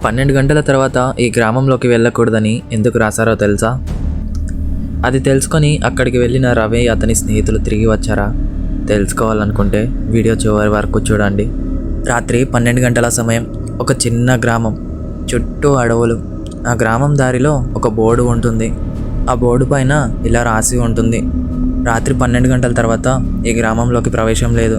12 గంటల తర్వాత ఈ గ్రామంలోకి వెళ్ళకూడదని ఎందుకు రాశారో తెలుసా? అది తెలుసుకొని అక్కడికి వెళ్ళిన రవి అతని స్నేహితులు తిరిగి వచ్చారా? తెలుసుకోవాలనుకుంటే వీడియో చివరి వరకు చూడండి. రాత్రి 12 గంటల సమయం. ఒక చిన్న గ్రామం, చుట్టూ అడవులు. ఆ గ్రామం దారిలో ఒక బోర్డు ఉంటుంది. ఆ బోర్డు పైన ఇలా రాసి ఉంటుంది: రాత్రి 12 గంటల తర్వాత ఈ గ్రామంలోకి ప్రవేశం లేదు.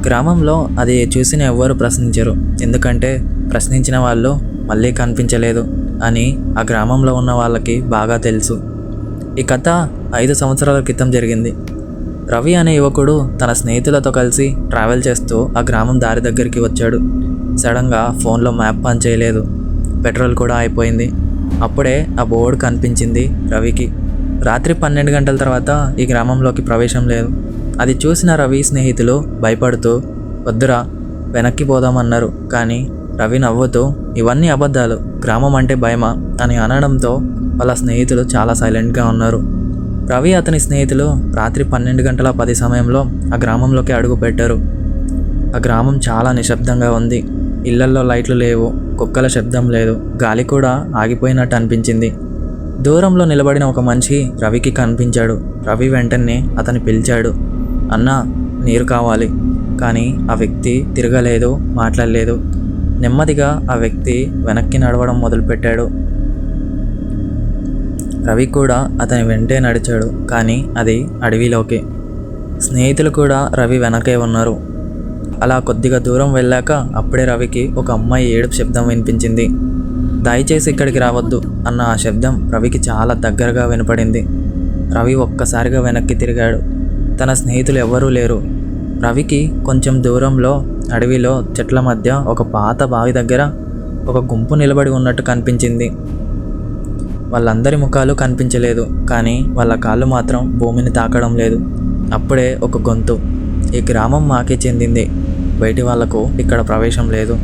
గ్రామంలో అది చూసిన ఎవ్వరూ ప్రశ్నించరు, ఎందుకంటే ప్రశ్నించిన వాళ్ళు మళ్ళీ కనిపించలేదు అని ఆ గ్రామంలో ఉన్న వాళ్ళకి బాగా తెలుసు. ఈ కథ 5 సంవత్సరాల క్రితం జరిగింది. రవి అనే యువకుడు తన స్నేహితులతో కలిసి ట్రావెల్ చేస్తూ ఆ గ్రామం దారి దగ్గరికి వచ్చాడు. సడన్గా ఫోన్లో మ్యాప్ పని చేయలేదు, పెట్రోల్ కూడా అయిపోయింది. అప్పుడే ఆ బోర్డు కనిపించింది రవికి: రాత్రి 12 గంటల తర్వాత ఈ గ్రామంలోకి ప్రవేశం లేదు. అది చూసిన రవి స్నేహితులు భయపడుతూ వద్దురా, వెనక్కి పోదామన్నారు. కానీ రవి నవ్వుతూ ఇవన్నీ అబద్ధాలు, గ్రామం అంటే భయమా అని అనడంతో వాళ్ళ స్నేహితులు చాలా సైలెంట్గా ఉన్నారు. రవి అతని స్నేహితులు రాత్రి 12 గంటల 10 సమయంలో ఆ గ్రామంలోకి అడుగు పెట్టారు. ఆ గ్రామం చాలా నిశ్శబ్దంగా ఉంది. ఇళ్లల్లో లైట్లు లేవు, కుక్కల శబ్దం లేదు, గాలి కూడా ఆగిపోయినట్టు అనిపించింది. దూరంలో నిలబడిన ఒక మనిషి రవికి కనిపించాడు. రవి వెంటనే అతన్ని పిలిచాడు: అన్నా, నీరు కావాలి. కానీ ఆ వ్యక్తి తిరగలేదు, మాట్లాడలేదు. నెమ్మదిగా ఆ వ్యక్తి వెనక్కి నడవడం మొదలుపెట్టాడు. రవి కూడా అతని వెంటే నడిచాడు, కానీ అది అడవిలోకి. స్నేహితులు కూడా రవి వెనకే ఉన్నారు. అలా కొద్దిగా దూరం వెళ్ళాక అప్పుడే రవికి ఒక అమ్మాయి ఏడుపు శబ్దం వినిపించింది. దయచేసి ఇక్కడికి రావద్దు అన్న ఆ శబ్దం రవికి చాలా దగ్గరగా వినపడింది. రవి ఒక్కసారిగా వెనక్కి తిరిగాడు. తన స్నేహితులు ఎవ్వరూ లేరు. రవికి కొంచెం దూరంలో అడవిలో చెట్ల మధ్య ఒక పాత బావి దగ్గర ఒక గుంపు నిలబడి ఉన్నట్టు కనిపించింది. వాళ్ళందరి ముఖాలు కనిపించలేదు, కానీ వాళ్ళ కాళ్ళు మాత్రం భూమిని తాకడం లేదు. అప్పుడే ఒక గొంతు: ఈ గ్రామం మాకే చెందింది, బయటి వాళ్లకు ఇక్కడ ప్రవేశం లేదు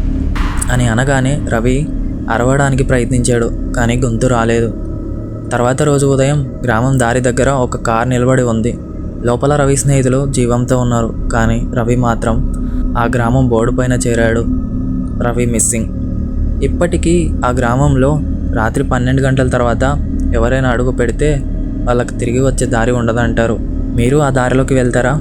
అని అనగానే రవి అరవడానికి ప్రయత్నించాడు, కానీ గొంతు రాలేదు. తర్వాత రోజు ఉదయం గ్రామం దారి దగ్గర ఒక కార్ నిలబడి ఉంది. లోపల రవి స్నేహితులు జీవంతో ఉన్నారు, కానీ రవి మాత్రం ఆ గ్రామం బోర్డు పైన చేరాడు: రవి మిస్సింగ్. ఇప్పటికీ ఆ గ్రామంలో రాత్రి 12 గంటల తర్వాత ఎవరైనా అడుగు పెడితే వాళ్ళకి తిరిగి వచ్చే దారి ఉండదంటారు. మీరు ఆ దారిలోకి వెళ్తారా?